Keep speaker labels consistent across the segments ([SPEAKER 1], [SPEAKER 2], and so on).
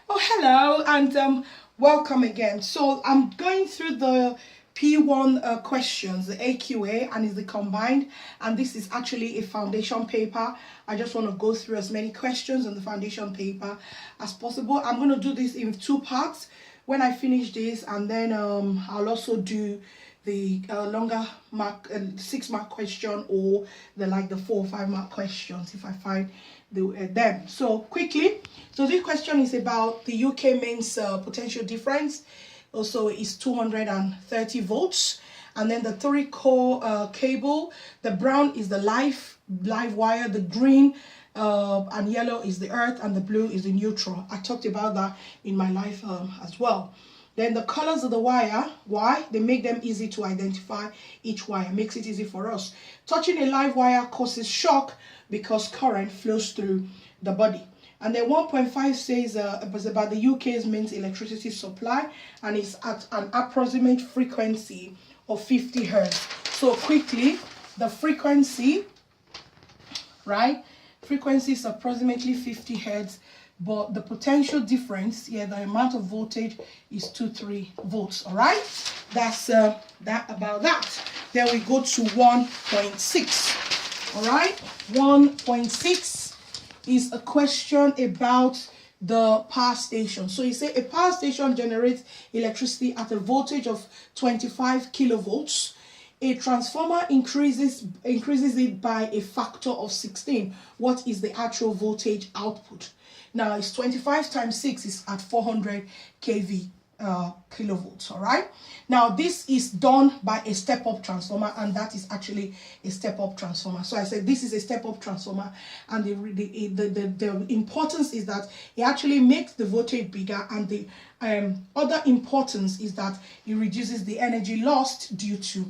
[SPEAKER 1] Oh, hello, and welcome again. So I'm going through the P1 questions, the AQA, and it's the combined, and this is actually a foundation paper. I just want to go through as many questions on the foundation paper as possible. I'm going to do this in two parts when I finish this, and then I'll also do the longer mark 6 mark question, or the 4 or 5 mark questions if I find them. So quickly, so this question is about the UK mains potential difference. Also is 230 volts, and then the 3-core cable. The brown is the live wire, the green and yellow is the earth, and the blue is the neutral. I talked about that in my life as well. Then the colors of the wire, why? They make them easy to identify. Each wire makes it easy for us. Touching a live wire causes shock because current flows through the body. And then 1.5 says it's about the UK's mains electricity supply, and it's at an approximate frequency of 50 hertz. So quickly, the frequency, right? Frequency is approximately 50 hertz. But the potential difference, the amount of voltage is 23 volts. All right, that's that about that. Then we go to 1.6. all right, 1.6 is a question about the power station. So you say a power station generates electricity at a voltage of 25 kilovolts. A transformer increases it by a factor of 16. What is the actual voltage output? Now it's 25 times 6 is at 400 kV kilovolts. All right. Now this is done by a step-up transformer, and that is actually a step-up transformer. So I said this is a step-up transformer, and the importance is that it actually makes the voltage bigger, and the other importance is that it reduces the energy lost due to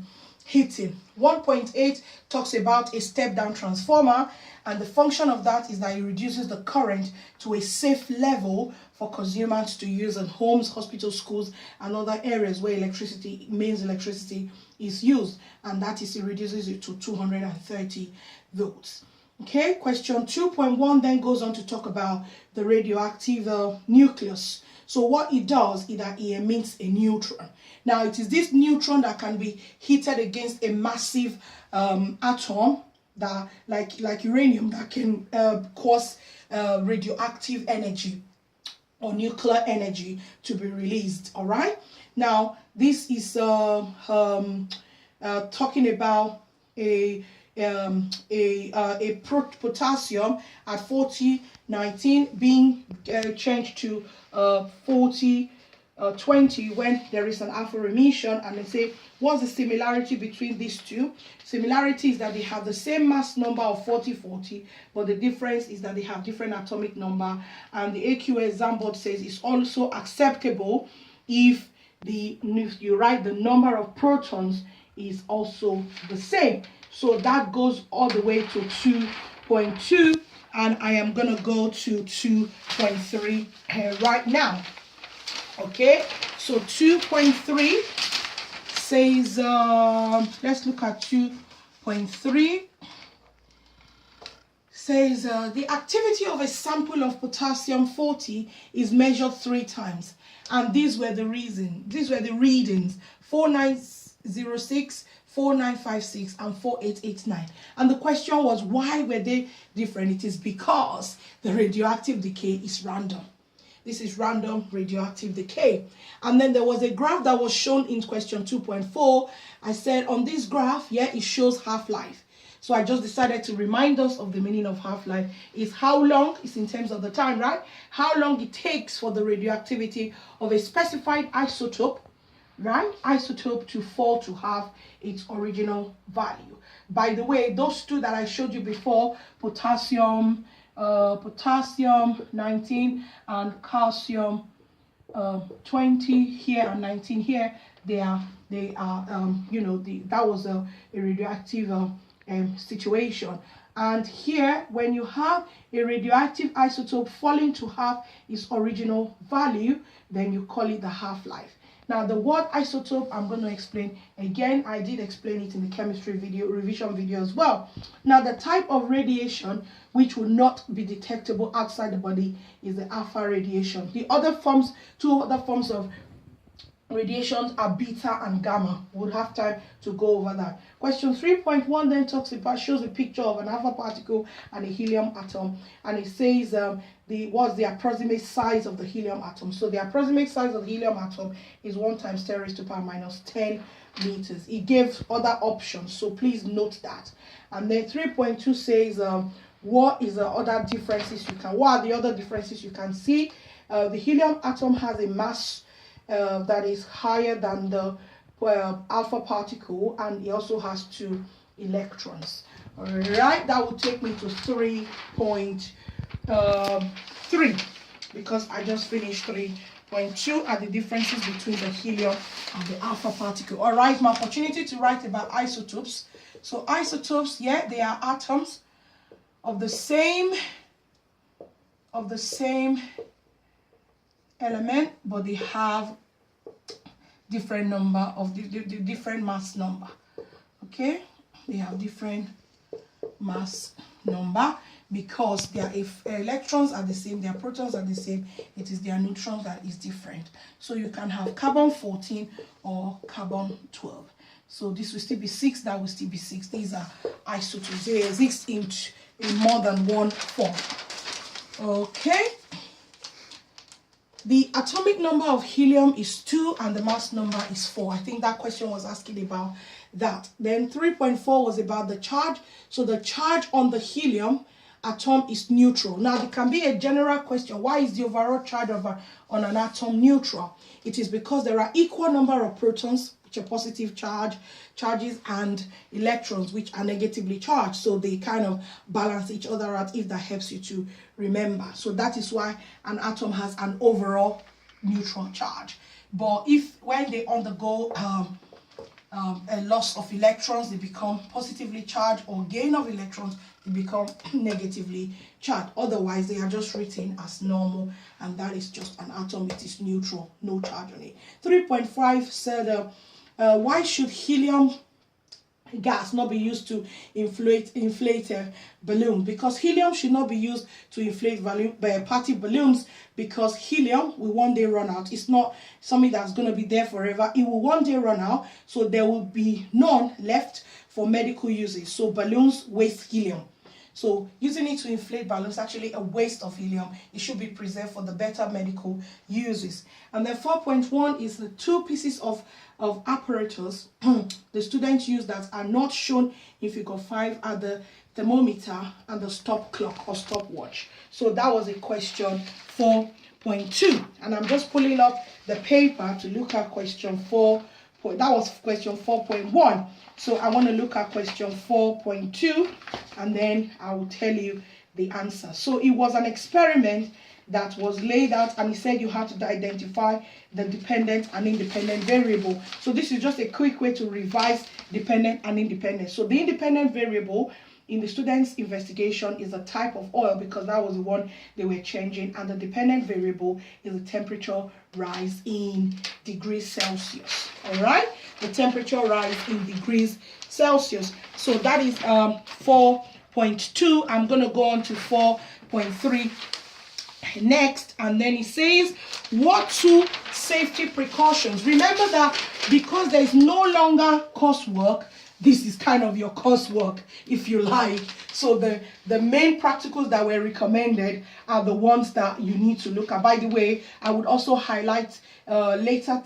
[SPEAKER 1] heating. 1.8 talks about a step-down transformer, and the function of that is that it reduces the current to a safe level for consumers to use in homes, hospitals, schools, and other areas where mains electricity is used, and that is it reduces it to 230 volts. Okay, question 2.1 then goes on to talk about the radioactive nucleus. So what it does is that it emits a neutron. Now it is this neutron that can be heated against a massive atom that, like uranium, that can cause radioactive energy or nuclear energy to be released. All right. Now this is talking about a potassium at 4019 being changed to 4020 when there is an alpha emission, and they say what's the similarity between these two. Similarity is that they have the same mass number of 4040, but the difference is that they have different atomic number, and the AQA exam board says it's also acceptable if you write the number of protons is also the same. So that goes all the way to 2.2, and I am going to go to 2.3 right now. Okay, so 2.3 says, let's look at 2.3. Says the activity of a sample of potassium 40 is measured 3 times, and these were the readings: 4906, 4956, and 4889. And the question was, why were they different? It is because the radioactive decay is random. This is random radioactive decay. And then there was a graph that was shown in question 2.4. I said on this graph, it shows half-life. So I just decided to remind us of the meaning of half-life. Is how long, it's in terms of the time, right? How long it takes for the radioactivity of a specified isotope, right? Isotope to fall to have its original value. By the way, those two that I showed you before, potassium 19 and calcium 20 here and 19 here, that was a radioactive situation. And here, when you have a radioactive isotope falling to half its original value, then you call it the half-life. Now the word isotope, I'm going to explain again. I did explain it in the chemistry video, revision video as well. Now the type of radiation which will not be detectable outside the body is the alpha radiation. The other forms, two other forms of radiations are beta and gamma. We'll have time to go over that. Question 3.1 then talks about, shows a picture of an alpha particle and a helium atom, and it says what's the approximate size of the helium atom. So the approximate size of the helium atom is 1 × 10⁻⁻10 meters. It gave other options, so please note that. And then 3.2 says what are the other differences you can see. The helium atom has a mass that is higher than the alpha particle, and it also has 2 electrons. All right, that will take me to 3.3 because I just finished 3.2 are the differences between the helium and the alpha particle. All right, my opportunity to write about isotopes. So isotopes, yeah, they are atoms of the same element, but they have different number of the different mass number. Okay, they have different mass number because their electrons are the same, their protons are the same. It is their neutrons that is different. So you can have carbon 14 or carbon 12. So this will still be 6, that will still be 6. These are isotopes. They exist in more than one form. Okay. The atomic number of helium is 2 and the mass number is 4. I think that question was asking about that. Then 3.4 was about the charge. So the charge on the helium atom is neutral. Now there can be a general question, why is the overall charge on an atom neutral? It is because there are equal number of protons, which are positive charges, and electrons, which are negatively charged. So they kind of balance each other out, if that helps you to remember. So that is why an atom has an overall neutral charge. But if when they undergo a loss of electrons, they become positively charged, or gain of electrons, they become negatively charged. Otherwise, they are just written as normal, and that is just an atom. It is neutral, no charge on it. 3.5 said, why should helium gas not be used to inflate balloons? Because helium should not be used to inflate party balloons, because helium will one day run out. It's not something that's going to be there forever. It will one day run out, so there will be none left for medical uses. So balloons waste helium. So using it to inflate balloons is actually a waste of helium. It should be preserved for the better medical uses. And then 4.1 is the 2 pieces of apparatus the students use that are not shown in figure 5 are the thermometer and the stop clock or stopwatch. So that was a question 4.2. And I'm just pulling up the paper to look at question 4. That was question 4.1. So I want to look at question 4.2, and then I will tell you the answer. So it was an experiment that was laid out, and he said you have to identify the dependent and independent variable. So this is just a quick way to revise dependent and independent. So the independent variable in the student's investigation is a type of oil, because that was the one they were changing, and the dependent variable is the temperature rise in degrees Celsius. All right, the temperature rise in degrees Celsius. So that is 4.2. I'm going to go on to 4.3 next, and then it says, what 2 safety precautions? Remember that because there is no longer coursework, this is kind of your coursework, if you like. So the main practicals that were recommended are the ones that you need to look at. By the way, I would also highlight later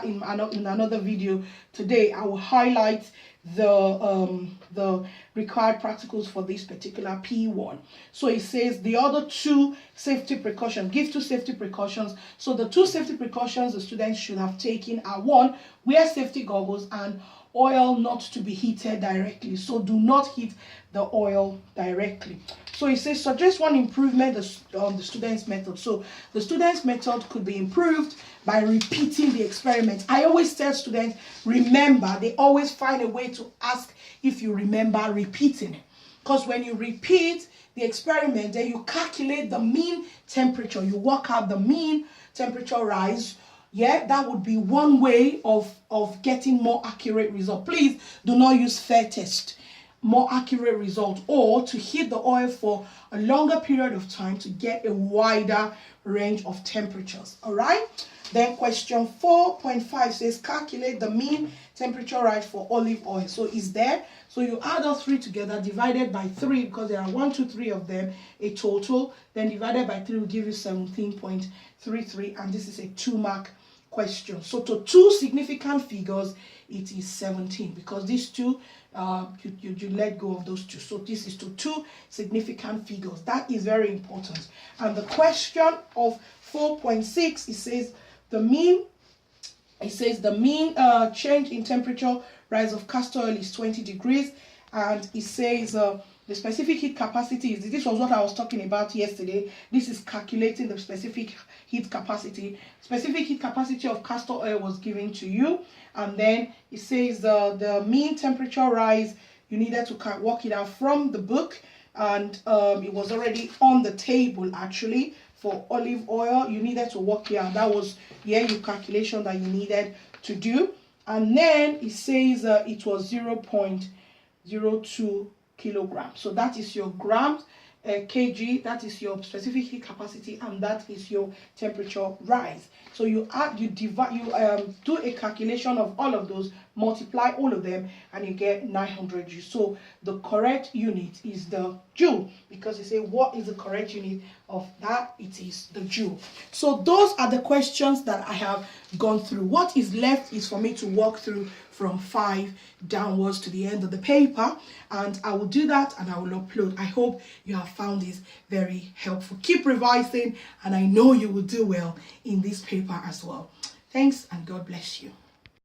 [SPEAKER 1] in another video today, I will highlight the required practicals for this particular P1. So it says the other 2 safety precautions, give 2 safety precautions. So the 2 safety precautions the students should have taken are: 1, wear safety goggles, and oil not to be heated directly. So do not heat the oil directly. So it says suggest one improvement on the student's method. So the student's method could be improved by repeating the experiment. I always tell students, remember, they always find a way to ask if you remember repeating it. Because when you repeat the experiment, then you calculate the mean temperature. You work out the mean temperature rise Yeah, that would be one way of getting more accurate result. Please do not use fair test. More accurate result, or to heat the oil for a longer period of time to get a wider range of temperatures. All right. Then question 4.5 says calculate the mean temperature rise for olive oil. So is there, so you add all three together, divided by 3, because there are 1, 2, 3 of them, a total, then divided by 3 will give you 17.33, and this is a 2-mark question. So to two significant figures, it is 17, because these two, you let go of those two. So this is to two significant figures. That is very important. And the question of 4.6, it says the mean change in temperature rise of castor oil is 20 degrees, and it says the specific heat capacity is, this was what I was talking about yesterday. This is calculating the specific heat capacity. Specific heat capacity of castor oil was given to you, and then it says the mean temperature rise, you needed to work it out from the book, and it was already on the table actually. For olive oil, you needed to work it out. That was your calculation that you needed to do. And then it says it was 0.02 kilograms. So that is your grams, kg, that is your specific heat capacity, and that is your temperature rise. So you add, you divide, you do a calculation of all of those, multiply all of them, and you get 900 joules. So the correct unit is the joule, because you say what is the correct unit of that? It is the joule. So those are the questions that I have gone through. What is left is for me to walk through from 5 downwards to the end of the paper, and I will do that and I will upload. I hope you have found this very helpful. Keep revising, and I know you will do well in this paper as well. Thanks, and God bless you.